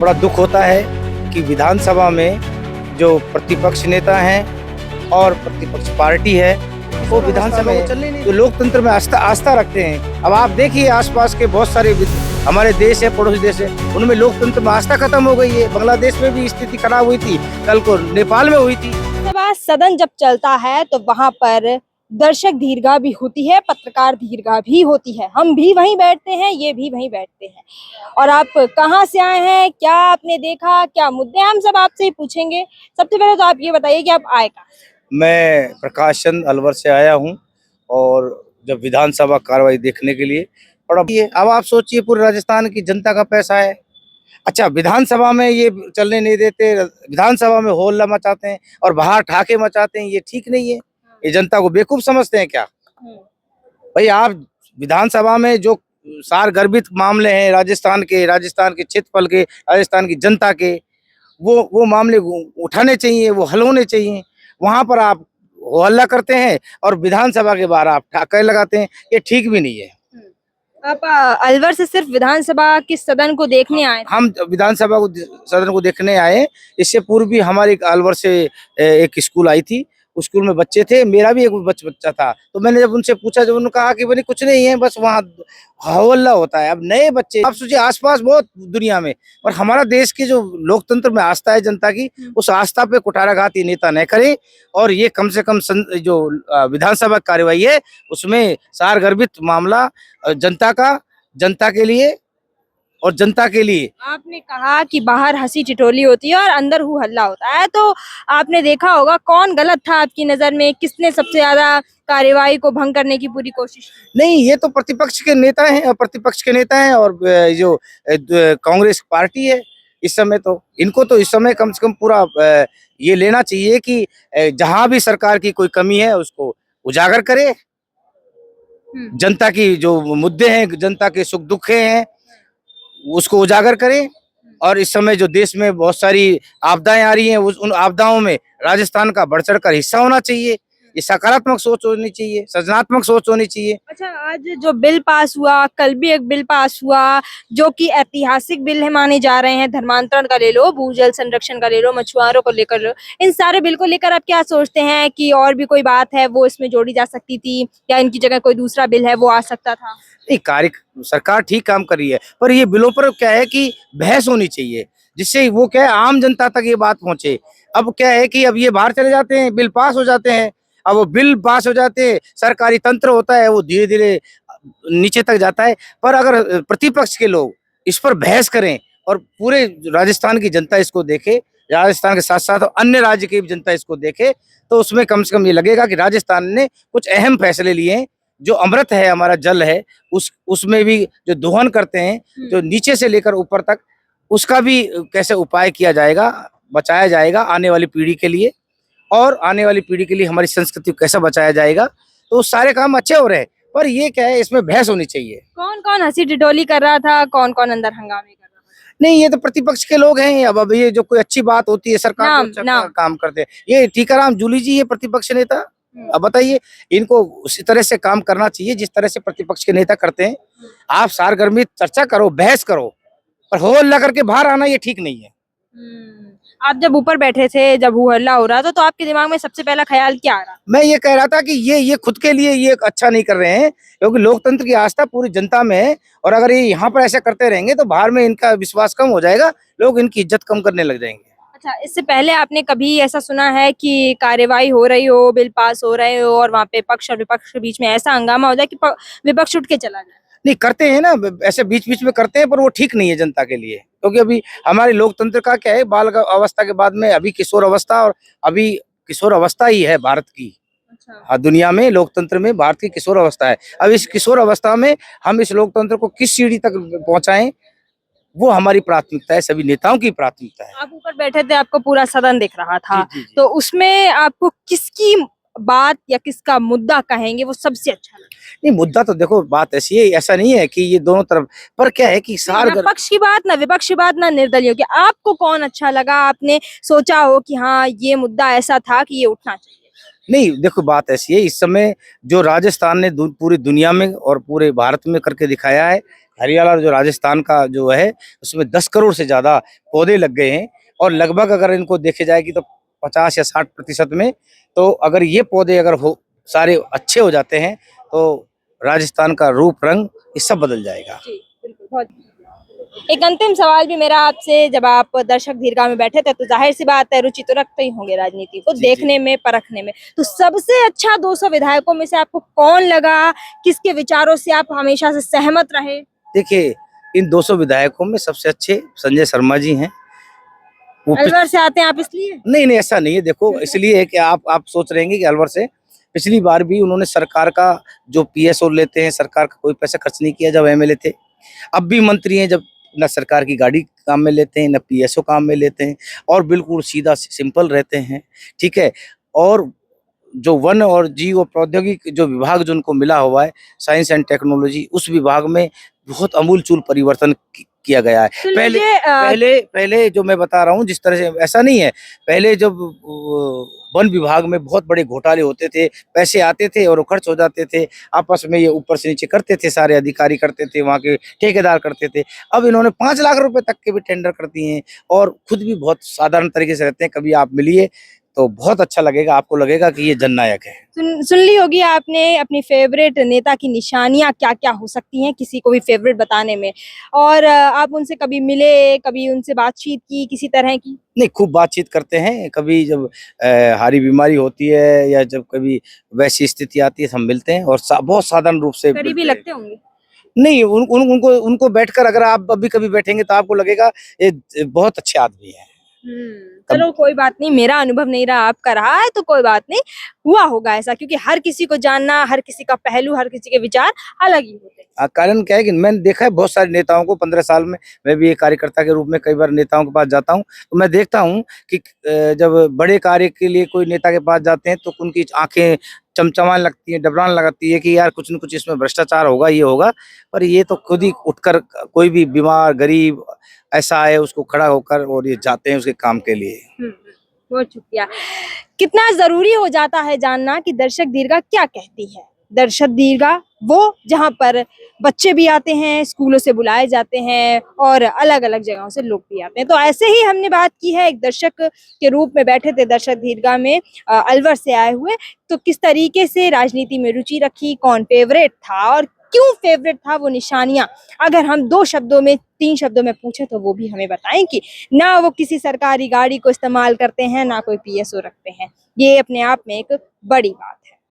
बड़ा दुख होता है कि विधानसभा में जो प्रतिपक्ष नेता हैं और प्रतिपक्ष पार्टी है वो विधानसभा में जो लोकतंत्र में आस्था रखते हैं। अब आप देखिए आसपास के बहुत सारे हमारे देश है, पड़ोसी देश है, उनमें लोकतंत्र में आस्था खत्म हो गई है। बांग्लादेश में भी स्थिति खराब हुई थी, कल को नेपाल में हुई थी। सदन जब चलता है तो वहाँ पर दर्शक दीर्घा भी होती है, पत्रकार दीर्घा भी होती है। हम भी वहीं बैठते हैं, ये भी वहीं बैठते हैं। और आप कहाँ से आए हैं, क्या आपने देखा, क्या मुद्दे, हम सब आपसे ही पूछेंगे। सबसे पहले तो आप ये बताइए कि आप आए कहाँ? मैं प्रकाश चंद अलवर से आया हूँ और जब विधानसभा कार्रवाई देखने के लिए बड़ा अब आप सोचिए पूरे राजस्थान की जनता का पैसा है। अच्छा, विधानसभा में ये चलने नहीं देते, विधानसभा में होल्ला मचाते हैं और बाहर ठाके मचाते हैं, ये ठीक नहीं है। ये जनता को बेवकूफ समझते हैं क्या? भाई आप विधानसभा में जो सार गर्भित मामले हैं राजस्थान के क्षेत्रफल के, राजस्थान की जनता के, वो मामले उठाने चाहिए, वो हल होने चाहिए। वहां पर आप हल्ला करते हैं और विधानसभा के बाहर आप ठाके लगाते हैं, ये ठीक भी नहीं है। आप अलवर से सिर्फ विधानसभा के सदन को देखने आए? हम विधानसभा को सदन को देखने आए। इससे पूर्व भी हमारे अलवर से एक स्कूल आई थी, उस स्कूल में बच्चे थे, मेरा भी एक बच्चा था। तो मैंने जब उनसे पूछा, जब उन्होंने कहा कि भाई कुछ नहीं है, बस वहाँ हल्ला होता है। अब नए बच्चे, आप सोचिए आसपास बहुत दुनिया में, और हमारा देश की जो लोकतंत्र में आस्था है जनता की, उस आस्था पे कुठाराघाती नेता न करें। और ये कम से कम जो विधानसभा कार्यवाही है उसमें सार गर्भित मामला जनता के लिए और जनता के लिए। आपने कहा कि बाहर हंसी टिटोली होती है और अंदर हु हल्ला होता है, तो आपने देखा होगा कौन गलत था आपकी नजर में, किसने सबसे ज्यादा कार्यवाही को भंग करने की पूरी कोशिश की? नहीं, ये तो प्रतिपक्ष के नेता हैं और जो कांग्रेस पार्टी है इस समय, तो इनको तो इस समय कम से कम पूरा ये लेना चाहिए कि जहां भी सरकार की कोई कमी है उसको उजागर करे। जनता की जो मुद्दे हैं, जनता के सुख दुख हैं, उसको उजागर करें। और इस समय जो देश में बहुत सारी आपदाएं आ रही हैं, उन आपदाओं में राजस्थान का बढ़ चढ़कर हिस्सा होना चाहिए। ये सकारात्मक सोच होनी चाहिए, सृजनात्मक सोच होनी चाहिए। अच्छा, आज जो बिल पास हुआ, कल भी एक बिल पास हुआ जो कि ऐतिहासिक बिल है माने जा रहे हैं, धर्मांतरण का ले लो, भूजल संरक्षण का ले लो, मछुआरों को लेकर लो, इन सारे बिल को लेकर आप क्या सोचते हैं कि और भी कोई बात है वो इसमें जोड़ी जा सकती थी, या इनकी जगह कोई दूसरा बिल है वो आ सकता था? नहीं, सरकार ठीक काम कर रही है, पर ये बिलों पर क्या है कि बहस होनी चाहिए, जिससे वो क्या है आम जनता तक ये बात पहुंचे। अब क्या है कि अब ये बाहर चले जाते हैं, बिल पास हो जाते हैं। अब वो बिल पास हो जाते हैं, सरकारी तंत्र होता है वो धीरे धीरे नीचे तक जाता है। पर अगर प्रतिपक्ष के लोग इस पर बहस करें और पूरे राजस्थान की जनता इसको देखे, राजस्थान के साथ साथ अन्य राज्य की भी जनता इसको देखे, तो उसमें कम से कम ये लगेगा कि राजस्थान ने कुछ अहम फैसले लिए हैं। जो अमृत है, हमारा जल है, उसमें भी जो दोहन करते हैं, जो नीचे से लेकर ऊपर तक, उसका भी कैसे उपाय किया जाएगा, बचाया जाएगा आने वाली पीढ़ी के लिए, और आने वाली पीढ़ी के लिए हमारी संस्कृति को कैसा बचाया जाएगा। तो सारे काम अच्छे हो रहे हैं, पर ये क्या है, इसमें बहस होनी चाहिए। कौन कौन हंसी टिटोली कर रहा था, कौन कौन अंदर हंगामे कर रहा था? नहीं, ये तो प्रतिपक्ष के लोग हैं। अब ये जो कोई अच्छी बात होती है, सरकार को अच्छा काम करते हैं। ये टीकाराम जूली जी, ये प्रतिपक्ष नेता, अब बताइए, इनको उसी तरह से काम करना चाहिए जिस तरह से प्रतिपक्ष के नेता करते हैं। आप सारगर्मी चर्चा करो, बहस करो, पर हो हल्ला करके बाहर आना ये ठीक नहीं है। आप जब ऊपर बैठे थे, जब वो हल्ला हो रहा था, तो आपके दिमाग में सबसे पहला ख्याल क्या आ रहा? मैं ये कह रहा था कि ये खुद के लिए ये अच्छा नहीं कर रहे हैं, क्योंकि लोकतंत्र की आस्था पूरी जनता में है, और अगर ये यहाँ पर ऐसा करते रहेंगे तो बाहर में इनका विश्वास कम हो जाएगा, लोग इनकी इज्जत कम करने लग जाएंगे। अच्छा, इससे पहले आपने कभी ऐसा सुना है कि कार्यवाही हो रही हो, बिल पास हो रहे हो और वहाँ पे पक्ष और विपक्ष के बीच में ऐसा हंगामा हो जाए कि विपक्ष उठ के चला जाए? नहीं, करते हैं ना, ऐसे बीच बीच में करते हैं, पर वो ठीक नहीं है जनता के लिए। क्योंकि अभी हमारे लोकतंत्र का क्या है, बाल अवस्था के बाद में अभी किशोर अवस्था, और अभी किशोर अवस्था ही है भारत की। अच्छा। हाँ, दुनिया में लोकतंत्र में भारत की किशोर अवस्था है। अब इस किशोर अवस्था में हम इस लोकतंत्र को किस सीढ़ी तक पहुंचाएं, वो हमारी प्राथमिकता है, सभी नेताओं की प्राथमिकता है। आप ऊपर बैठे थे, आपको पूरा सदन दिख रहा था, जी, जी, जी। तो उसमें आपको किसकी बात या किसका मुद्दा कहेंगे वो सबसे अच्छा लगा? नहीं, मुद्दा तो देखो, बात ऐसी है, ऐसा नहीं है कि ये दोनों तरफ, पर क्या है कि ना पक्ष की बात, ना विपक्ष की बात, ना निर्दलीय की। आपको कौन अच्छा लगा, आपने सोचा हो कि हाँ ये मुद्दा ऐसा था कि ये उठना चाहिए? नहीं, देखो बात ऐसी है, इस समय जो राजस्थान ने पूरी दुनिया में और पूरे भारत में करके दिखाया है, हरियाणा जो राजस्थान का जो है उसमें 10 करोड़ से ज्यादा पौधे लग गए हैं। और लगभग अगर इनको देखे जाएगी तो 50 या 60% में, तो अगर ये पौधे अगर हो सारे अच्छे हो जाते हैं तो राजस्थान का रूप रंग ये सब बदल जाएगा। जी, बिल्कुल, बहुत एक अंतिम सवाल भी मेरा आपसे, जब आप दर्शक दीर्घा में बैठे थे तो जाहिर सी बात है रुचि तो रखते ही होंगे राजनीति को जी, देखने में, परखने में, तो सबसे अच्छा 200 विधायकों में से आपको कौन लगा, किसके विचारों से आप हमेशा से सहमत रहे? देखिए, इन 200 विधायकों में सबसे अच्छे संजय शर्मा जी हैं। वो अलवर से आते हैं आप इसलिए? नहीं, नहीं ऐसा नहीं है। देखो इसलिए है कि आप सोच रहे हैं कि अलवर से पिछली बार भी उन्होंने सरकार का जो पीएसओ लेते हैं, सरकार का कोई पैसा खर्च नहीं किया जब एमएलए थे। अब भी मंत्री हैं, जब ना सरकार की गाड़ी काम में लेते हैं, ना पीएसओ काम में लेते हैं और बिल्कुल सीधा सिंपल रहते हैं, ठीक है? और जो वन और जीव और प्रौद्योगिकी जो विभाग जो उनको मिला हुआ है, साइंस एंड टेक्नोलॉजी, उस विभाग में बहुत आमूल-चूल परिवर्तन किया गया है। तो पहले मुझे पहले पहले जो मैं बता रहा हूँ जिस तरह से, ऐसा नहीं है। पहले जब वन विभाग में बहुत बड़े घोटाले होते थे, पैसे आते थे और वो खर्च हो जाते थे, आपस में ये ऊपर से नीचे करते थे, सारे अधिकारी करते थे, वहाँ के ठेकेदार करते थे। अब इन्होंने 5 लाख रुपए तक के भी टेंडर कर दिए हैं और खुद भी बहुत साधारण तरीके से रहते हैं। कभी आप मिलिए तो बहुत अच्छा लगेगा, आपको लगेगा कि ये जननायक है। सुन ली होगी आपने अपनी फेवरेट नेता की निशानियां क्या क्या हो सकती हैं, किसी को भी फेवरेट बताने में, और आप उनसे कभी मिले, कभी उनसे बातचीत की किसी तरह की? नहीं, खूब बातचीत करते हैं। कभी जब हारी बीमारी होती है या जब कभी वैसी स्थिति आती है, हम मिलते हैं और बहुत साधारण रूप से करीबी मिलते हैं। लगते होंगे? नहीं, उनको बैठकर अगर आप अभी कभी बैठेंगे तो आपको लगेगा ये बहुत अच्छे आदमी है। चलो कोई बात नहीं, मेरा अनुभव नहीं रहा, आपका रहा है तो कोई बात नहीं, हुआ होगा ऐसा, क्योंकि हर किसी को जानना, हर किसी का पहलू, हर किसी के विचार अलग ही होते हैं। कारण क्या है कि मैंने देखा है बहुत सारे नेताओं को 15 साल में। मैं भी एक कार्यकर्ता के रूप में कई बार नेताओं के पास जाता हूँ, तो मैं देखता हूँ कि जब बड़े कार्य के लिए कोई नेता के पास जाते हैं तो उनकी आंखें चमचमाने लगती हैं, डबराने लगती है कि यार कुछ न कुछ इसमें भ्रष्टाचार होगा, ये होगा। पर ये तो खुद ही उठकर कोई भी बीमार, गरीब ऐसा है उसको खड़ा होकर और ये जाते हैं उसके काम के लिए। बहुत शुक्रिया। कितना जरूरी हो जाता है जानना कि दर्शक दीर्घा क्या कहती है। दर्शक दीर्घा वो जहाँ पर बच्चे भी आते हैं, स्कूलों से बुलाए जाते हैं और अलग अलग जगहों से लोग भी आते हैं। तो ऐसे ही हमने बात की है, एक दर्शक के रूप में बैठे थे दर्शक दीर्घा में, अलवर से आए हुए, तो किस तरीके से राजनीति में रुचि रखी, कौन फेवरेट था और क्यों फेवरेट था, वो निशानियां अगर हम 2 शब्दों में, 3 शब्दों में पूछे तो वो भी हमें बताएं कि ना वो किसी सरकारी गाड़ी को इस्तेमाल करते हैं, ना कोई पीएसओ रखते हैं। ये अपने आप में एक बड़ी बात